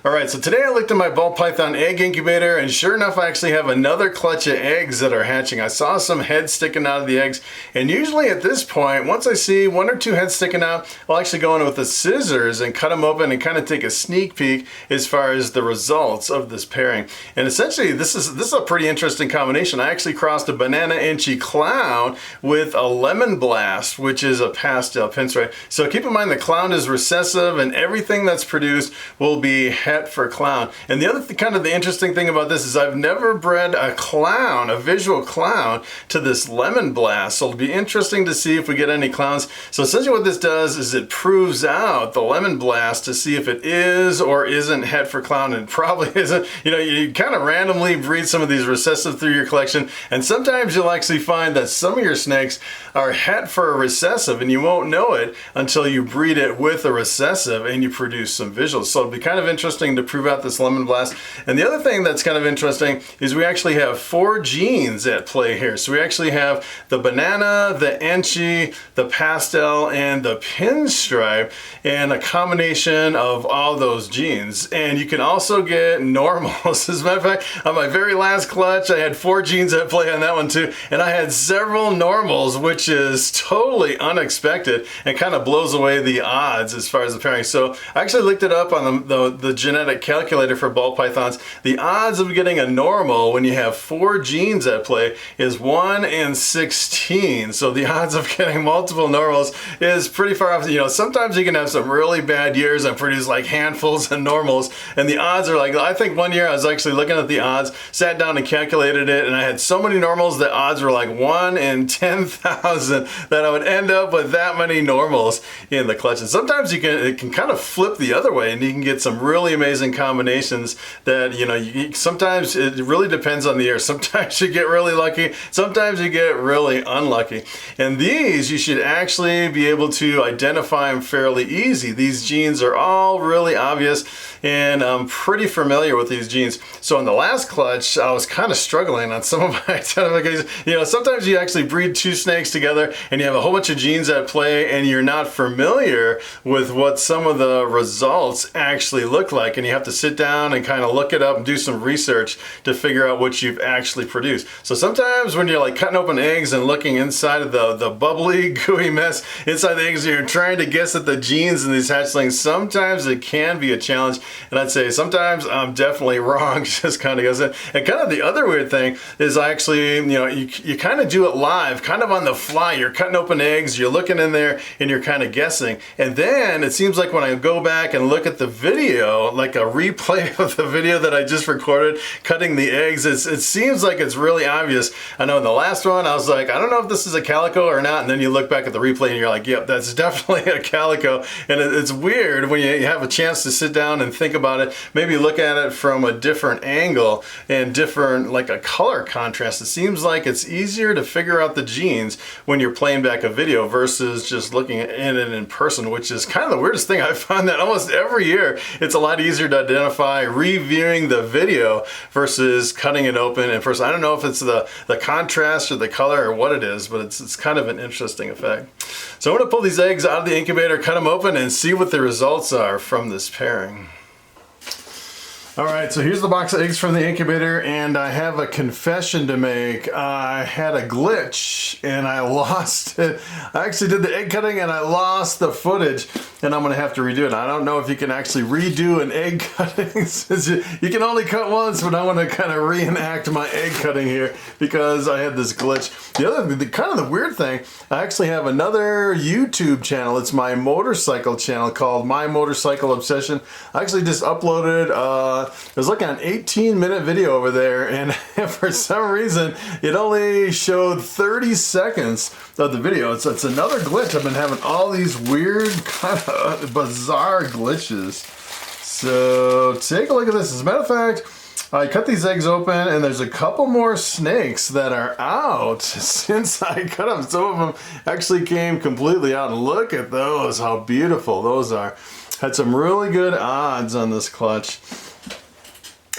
Alright, so today I looked at my Ball Python egg incubator, and sure enough I actually have another clutch of eggs that are hatching. I saw some heads sticking out of the eggs, and usually at this point, once I see one or two heads sticking out, I'll actually go in with the scissors and cut them open and kind of take a sneak peek as far as the results of this pairing. And essentially this is a pretty interesting combination. I actually crossed a banana inchy clown with a lemon blast, which is a pastel pinstripe. So keep in mind the clown is recessive, and everything that's produced will be het for clown. And the other kind of the interesting thing about this is I've never bred a clown, a visual clown, to this lemon blast. So it'll be interesting to see if we get any clowns. So essentially what this does is it proves out the lemon blast to see if it is or isn't het for clown, and it probably isn't. You know, you kind of randomly breed some of these recessive through your collection, and sometimes you'll actually find that some of your snakes are het for a recessive, and you won't know it until you breed it with a recessive and you produce some visuals. So it'll be kind of interesting to prove out this lemon blast. And the other thing that's kind of interesting is we actually have 4 genes at play here. So we actually have the banana, the inchy, the pastel, and the pinstripe, and a combination of all those genes. And you can also get normals. As a matter of fact, on my very last clutch, I had 4 genes at play on that one too, and I had several normals, which is totally unexpected and kind of blows away the odds as far as the pairing. So I actually looked it up on the genetic calculator for ball pythons. The odds of getting a normal when you have 4 genes at play is 1 in 16. So the odds of getting multiple normals is pretty far off. You know, sometimes you can have some really bad years and produce like handfuls of normals, and the odds are like, I think one year I was actually looking at the odds, sat down and calculated it, and I had so many normals that odds were like 1 in 10,000 that I would end up with that many normals in the clutch. And sometimes it can kind of flip the other way, and you can get some really amazing combinations that, you know, sometimes it really depends on the year. Sometimes you get really lucky, sometimes you get really unlucky. And these, you should actually be able to identify them fairly easy. These genes are all really obvious, and I'm pretty familiar with these genes. So in the last clutch, I was kind of struggling on some of my identifications. You know, sometimes you actually breed 2 snakes together and you have a whole bunch of genes at play, and you're not familiar with what some of the results actually look like, and you have to sit down and kind of look it up and do some research to figure out what you've actually produced. So sometimes when you're like cutting open eggs and looking inside of the bubbly, gooey mess inside the eggs, and you're trying to guess at the genes in these hatchlings, sometimes it can be a challenge. And I'd say sometimes I'm definitely wrong, just kind of guessing. And kind of the other weird thing is I actually, you know, you kind of do it live, kind of on the fly. You're cutting open eggs, you're looking in there, and you're kind of guessing. And then it seems like when I go back and look at the video, like a replay of the video that I just recorded, cutting the eggs, it seems like it's really obvious. I know in the last one, I was like, I don't know if this is a calico or not. And then you look back at the replay and you're like, yep, that's definitely a calico. And it's weird when you have a chance to sit down and think about it, maybe look at it from a different angle and different, like a color contrast. It seems like it's easier to figure out the genes when you're playing back a video versus just looking at it in person, which is kind of the weirdest thing. I find that almost every year it's a lot easier to identify reviewing the video versus cutting it open in person. I don't know if it's the contrast or the color or what it is, but it's kind of an interesting effect. So I'm going to pull these eggs out of the incubator, cut them open, and see what the results are from this pairing. Alright, so here's the box of eggs from the incubator, and I have a confession to make. I had a glitch and I lost it. I actually did the egg cutting and I lost the footage, and I'm going to have to redo it. I don't know if you can actually redo an egg cutting, since you can only cut once, but I want to kind of reenact my egg cutting here because I had this glitch. The kind of the weird thing, I actually have another YouTube channel. It's my motorcycle channel called My Motorcycle Obsession. I actually just uploaded it was like an 18-minute video over there, and for some reason it only showed 30 seconds of the video. It's another glitch. I've been having all these weird kind of bizarre glitches. So take a look at this. As a matter of fact, I cut these eggs open, and there's a couple more snakes that are out since I cut them. Some of them actually came completely out. Look at those, how beautiful those are. Had some really good odds on this clutch.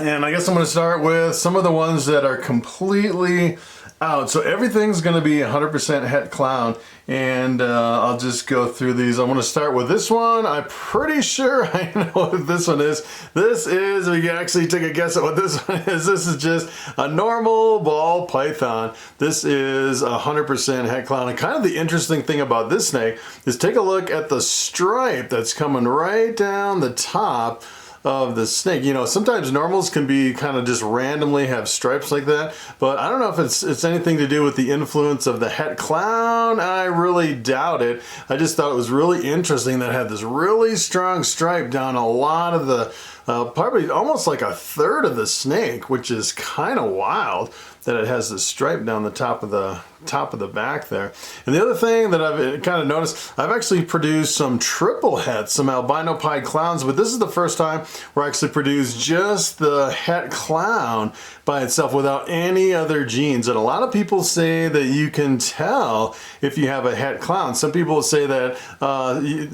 And I guess I'm going to start with some of the ones that are completely out. So everything's going to be 100% het clown, and I'll just go through these. I'm going to start with this one. I'm pretty sure I know what this one is. This is, we can actually take a guess at what this one is. This is just a normal ball python. This is 100% het clown. And kind of the interesting thing about this snake is take a look at the stripe that's coming right down the top of the snake. You know, sometimes normals can be kind of just randomly have stripes like that, but I don't know if it's anything to do with the influence of the het clown. I really doubt it. I just thought it was really interesting that it had this really strong stripe down a lot of the probably almost like a third of the snake, which is kind of wild that it has this stripe down the top of the back there. And the other thing that I've kind of noticed, I've actually produced some triple hets, some albino pied clowns, but this is the first time where I actually produced just the het clown by itself without any other genes. And a lot of people say that you can tell if you have a het clown. Some people say that,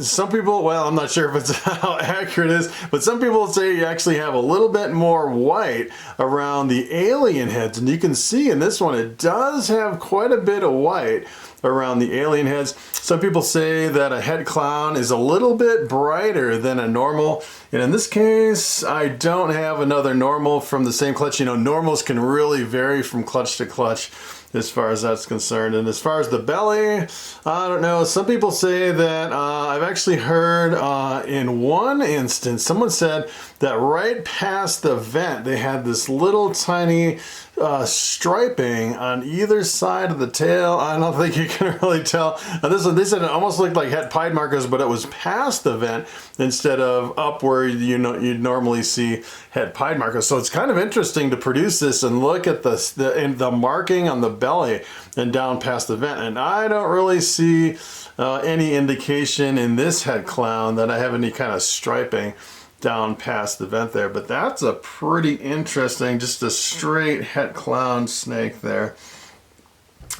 some people, well, I'm not sure if it's how accurate it is, but some people say you actually have a little bit more white around the alien heads. And you can see in this one, it does have quite a bit of white around the alien heads. Some people say that a het clown is a little bit brighter than a normal. And in this case, I don't have another normal from the same clutch. You know, normals can really vary from clutch to clutch as far as that's concerned. And as far as the belly, I don't know. Some people say that I've actually heard in one instance, someone said that right past the vent, they had this little tiny striping on either side of the tail. I don't think you can really tell. This one, they said it almost looked like het pied markers, but it was past the vent instead of up where you'd normally see het pied markers. So it's kind of interesting to produce this and look at the marking on the belly and down past the vent. And I don't really see any indication in this het clown that I have any kind of striping down past the vent there, but that's a pretty interesting, just a straight het clown snake there.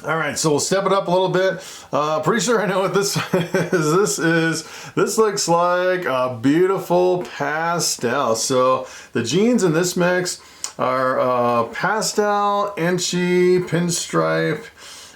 All right, so we'll step it up a little bit. Pretty sure I know what this is. This looks like a beautiful pastel. So the genes in this mix are pastel, enchi, pinstripe,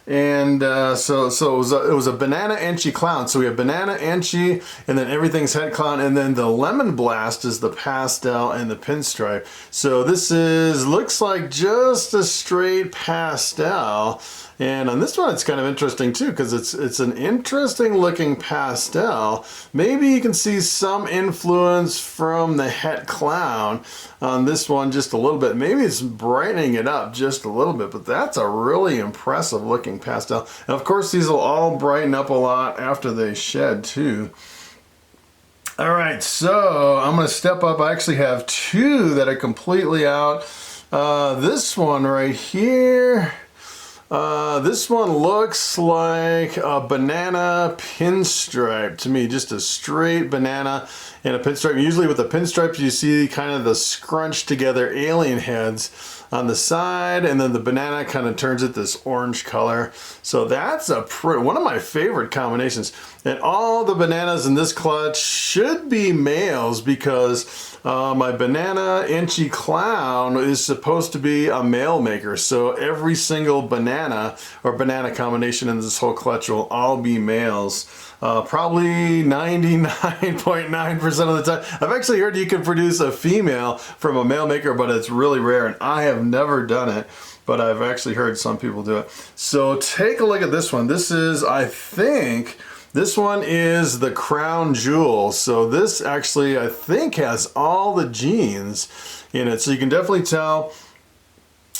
and so it was a banana enchi clown. So we have banana enchi, and then everything's het clown, and then the lemon blast is the pastel and the pinstripe. So this looks like just a straight pastel. And on this one, it's kind of interesting too, because it's an interesting looking pastel. Maybe you can see some influence from the het clown on this one just a little bit. Maybe it's brightening it up just a little bit, but that's a really impressive looking pastel. And of course, these will all brighten up a lot after they shed too. All right, so I'm going to step up. I actually have two that are completely out. This one right here. This one looks like a banana pinstripe to me, just a straight banana and a pinstripe. Usually with the pinstripes you see kind of the scrunched together alien heads on the side, and then the banana kind of turns it this orange color. So that's one of my favorite combinations. And all the bananas in this clutch should be males, because my banana enchi clown is supposed to be a male maker. So every single banana or banana combination in this whole clutch will all be males. Probably 99.9% of the time. I've actually heard you can produce a female from a male maker, but it's really rare, and I have never done it, but I've actually heard some people do it. So take a look at this one. This is, I think, this one is the crown jewel. So this actually, I think, has all the genes in it. So you can definitely tell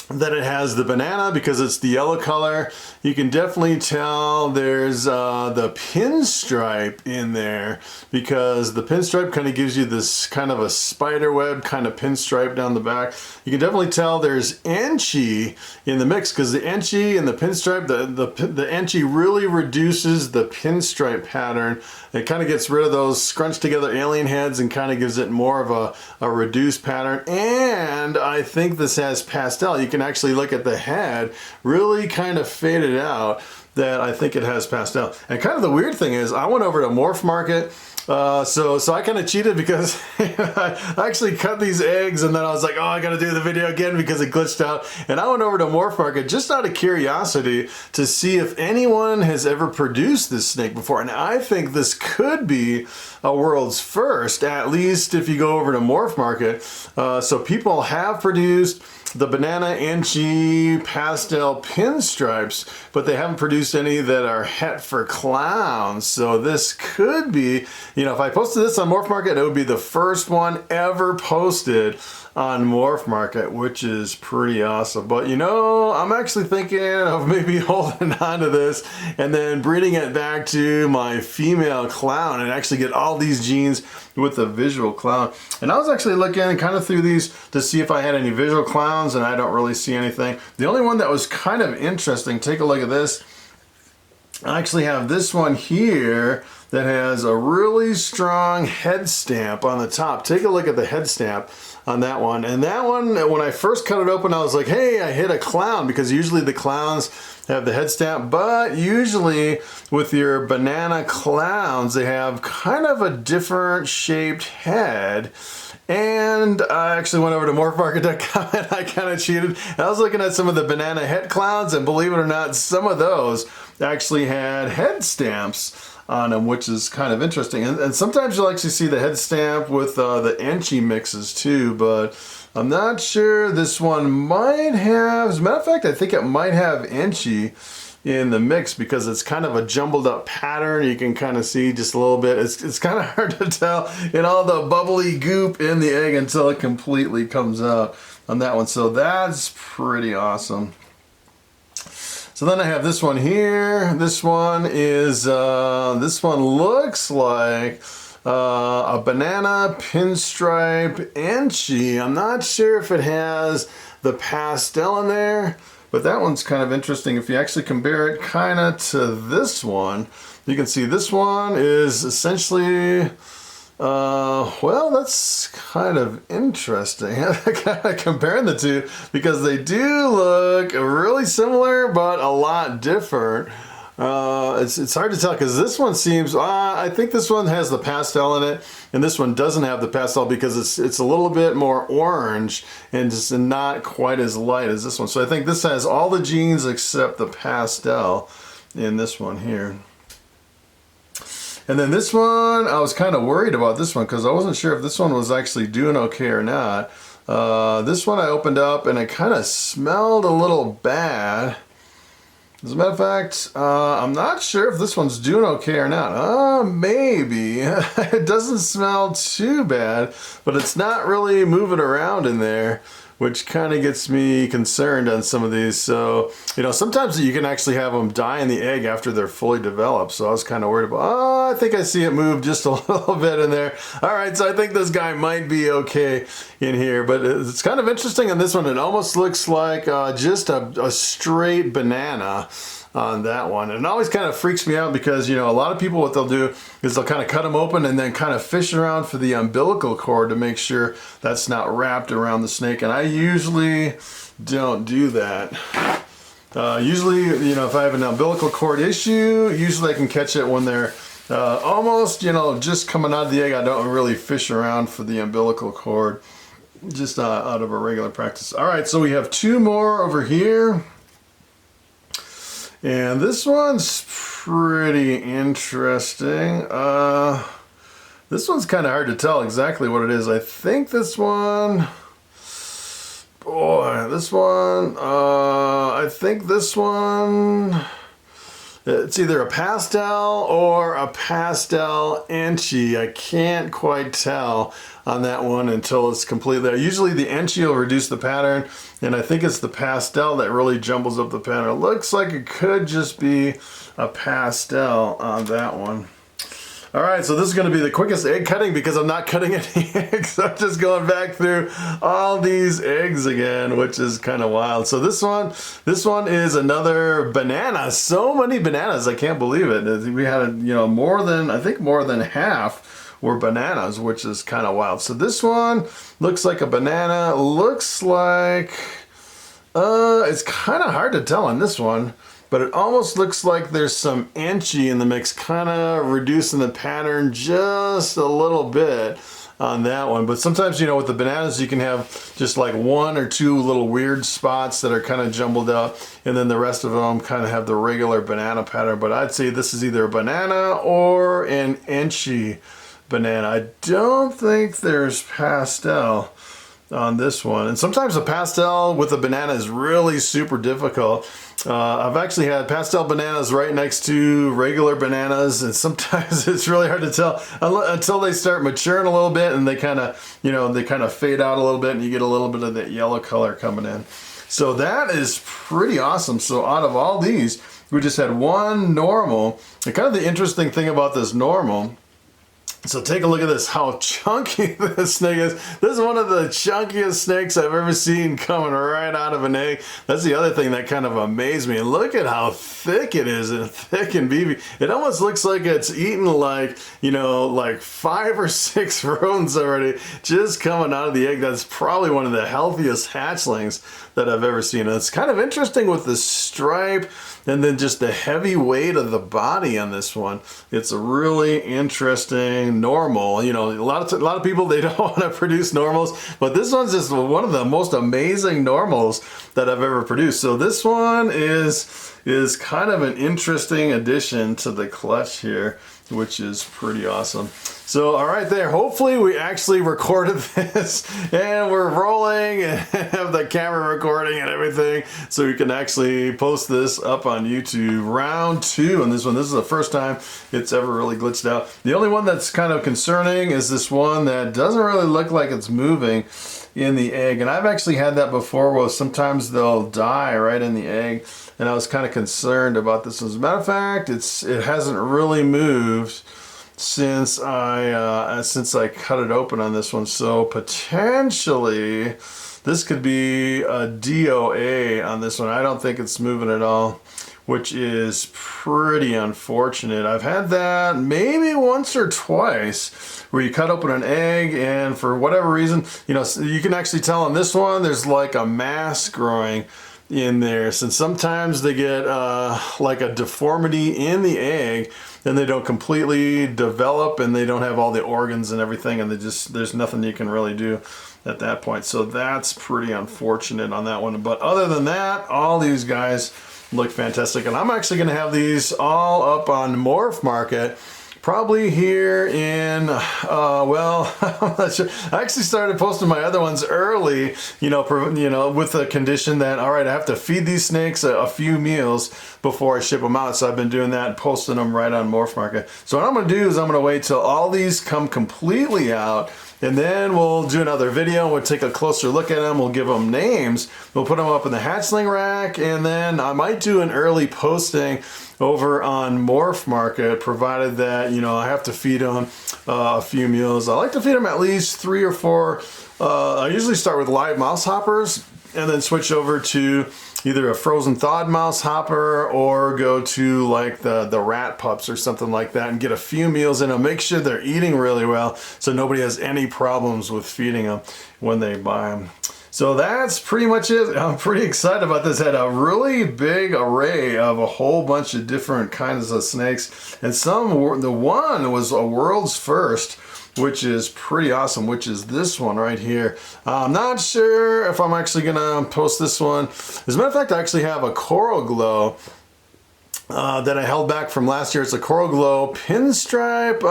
that it has the banana because it's the yellow color. You can definitely tell there's the pinstripe in there, because the pinstripe kind of gives you this kind of a spider web kind of pinstripe down the back. You can definitely tell there's enchi in the mix, because the enchi and the pinstripe, the enchi really reduces the pinstripe pattern. It kind of gets rid of those scrunched together alien heads and kind of gives it more of a reduced pattern. And I think this has pastel. You can actually look at the head, really kind of faded out, that I think it has pastel. And kind of the weird thing is, I went over to Morphmarket So I kind of cheated because I actually cut these eggs and then I was like, oh, I gotta do the video again because it glitched out. And I went over to Morphmarket just out of curiosity to see if anyone has ever produced this snake before. And I think this could be a world's first, at least if you go over to Morphmarket. So people have produced the banana Enchi pastel pinstripes, but they haven't produced any that are het for clowns. So this could be, you know, if I posted this on Morphmarket, it would be the first one ever posted on Morphmarket, which is pretty awesome. But you know, I'm actually thinking of maybe holding on to this and then breeding it back to my female clown and actually get all these genes with the visual clown. And I was actually looking kind of through these to see if I had any visual clowns, and I don't really see anything. The only one that was kind of interesting, take a look at this. I actually have this one here that has a really strong head stamp on the top. Take a look at the head stamp on that one. And that one, when I first cut it open, I was like, hey, I hit a clown, because usually the clowns have the head stamp, but usually with your banana clowns, they have kind of a different shaped head. And I actually went over to morphmarket.com and I kind of cheated. I was looking at some of the banana head clowns, and believe it or not, some of those actually had head stamps on them, which is kind of interesting. And sometimes you'll actually see the head stamp with the Enchi mixes too, but I'm not sure. This one might have, as a matter of fact, I think it might have Enchi in the mix because it's kind of a jumbled up pattern. You can kind of see just a little bit. It's kind of hard to tell in all the bubbly goop in the egg until it completely comes out on that one. So that's pretty awesome. So then I have this one here. This one is, this one looks like a banana pinstripe Enchi. I'm not sure if it has the pastel in there, but that one's kind of interesting. If you actually compare it kind of to this one, you can see this one is essentially, well, that's kind of interesting. Kind of comparing the two because they do look really similar, but a lot different. It's hard to tell because this one seems, I think this one has the pastel in it, and this one doesn't have the pastel because it's a little bit more orange and just not quite as light as this one. So I think this has all the genes except the pastel in this one here. And then this one, I was kind of worried about this one because I wasn't sure if this one was actually doing okay or not. This one I opened up and it kind of smelled a little bad. As a matter of fact, I'm not sure if this one's doing okay or not. Maybe. It doesn't smell too bad, but it's not really moving around in there, which kind of gets me concerned on some of these. So, you know, sometimes you can actually have them die in the egg after they're fully developed. So I was kind of worried about, I think I see it move just a little bit in there. All right, so I think this guy might be okay in here, but it's kind of interesting on this one. It almost looks like just a straight banana on that one. And it always kind of freaks me out because, you know, a lot of people, what they'll do is they'll kind of cut them open and then kind of fish around for the umbilical cord to make sure that's not wrapped around the snake. And I usually don't do that. Usually, you know, if I have an umbilical cord issue, usually I can catch it when they're almost, you know, just coming out of the egg. I don't really fish around for the umbilical cord, just out of a regular practice. All right, so we have two more over here. And this one's pretty interesting. This one's kind of hard to tell exactly what it is. I think this one, boy, this one, I think this one, it's either a pastel or a pastel Enchi. I can't quite tell on that one until it's completely. Usually the Enchi will reduce the pattern, and I think it's the pastel that really jumbles up the pattern. It looks like it could just be a pastel on that one. All right, so this is going to be the quickest egg cutting because I'm not cutting any eggs. I'm just going back through all these eggs again, which is kind of wild. So this one is another banana. So many bananas, I can't believe it. We had, you know, more than, I think more than half were bananas, which is kind of wild. So this one looks like a banana. Looks like, it's kind of hard to tell on this one. but it almost looks like there's some Enchi in the mix, kind of reducing the pattern just a little bit on that one. But sometimes, you know, with the bananas, you can have just like one or two little weird spots that are kind of jumbled up, and then the rest of them kind of have the regular banana pattern. But I'd say this is either a banana or an Enchi banana. I don't think there's pastel on this one, and sometimes a pastel with a banana is really super difficult. I've actually had pastel bananas right next to regular bananas, and sometimes it's really hard to tell until they start maturing a little bit, and they kind of, you know, they kind of fade out a little bit, and you get a little bit of that yellow color coming in. So that is pretty awesome. So out of all these, we just had one normal. And kind of the interesting thing about this normal, so take a look at this, how chunky this snake is. This is one of the chunkiest snakes I've ever seen coming right out of an egg. That's the other thing that kind of amazed me. And look at how thick it is, and thick and beefy. It almost looks like it's eaten like, you know, like 5 or 6 rodents already just coming out of the egg. That's probably one of the healthiest hatchlings that I've ever seen. And it's kind of interesting with the stripe and then just the heavy weight of the body on this one. It's a really interesting normal. You know, a lot of people, they don't want to produce normals, but this one's just one of the most amazing normals that I've ever produced. So this one is kind of an interesting addition to the clutch here, which is pretty awesome. So all right there, hopefully we actually recorded this and we're rolling and have the camera recording and everything, so we can actually post this up on YouTube. Round 2 on this one. This is the first time it's ever really glitched out. The only one that's kind of concerning is this one that doesn't really look like it's moving in the egg. And I've actually had that before, where sometimes they'll die right in the egg, and I was kind of concerned about this. As a matter of fact, it hasn't really moved since I cut it open on this one. So potentially this could be a DOA on this one. I don't think it's moving at all, which is pretty unfortunate. I've had that maybe once or twice where you cut open an egg, and for whatever reason, you know, you can actually tell on this one there's like a mass growing in there. Since sometimes they get like a deformity in the egg, and they don't completely develop, and they don't have all the organs and everything, and there's nothing you can really do at that point. So that's pretty unfortunate on that one. But other than that, all these guys look fantastic, and I'm actually going to have these all up on Morphmarket probably here in, well, I'm not sure. I actually started posting my other ones early, with the condition that, all right, I have to feed these snakes a few meals before I ship them out. So I've been doing that, posting them right on Morphmarket. So what I'm going to do is I'm going to wait till all these come completely out, and then we'll do another video. We'll take a closer look at them. We'll give them names. We'll put them up in the hatchling rack, and then I might do an early posting over on Morphmarket, provided that, I have to feed them a few meals. I like to feed them at least 3 or 4. I usually start with live mouse hoppers, and then switch over to either a frozen thawed mouse hopper, or go to like the rat pups or something like that, and get a few meals in them. Make sure they're eating really well, so nobody has any problems with feeding them when they buy them. So that's pretty much it. I'm pretty excited about this. Had a really big array of a whole bunch of different kinds of snakes, and the one was a world's first, which is pretty awesome, which is this one right here. I'm not sure if I'm actually gonna post this one. As a matter of fact, I actually have a Coral Glow that I held back from last year. It's a Coral Glow pinstripe.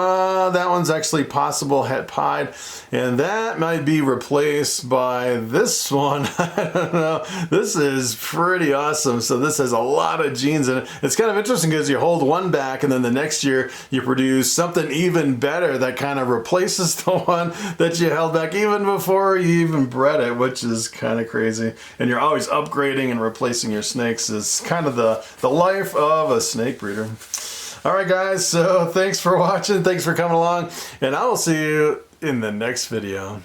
That one's actually possible het pied, and that might be replaced by this one. I don't know. This is pretty awesome. So this has a lot of genes in it. It's kind of interesting because you hold one back, and then the next year you produce something even better that kind of replaces the one that you held back even before you even bred it, which is kind of crazy. And you're always upgrading and replacing your snakes. Is kind of the life of a snake breeder. All right, guys, so thanks for watching. Thanks for coming along, and I will see you in the next video.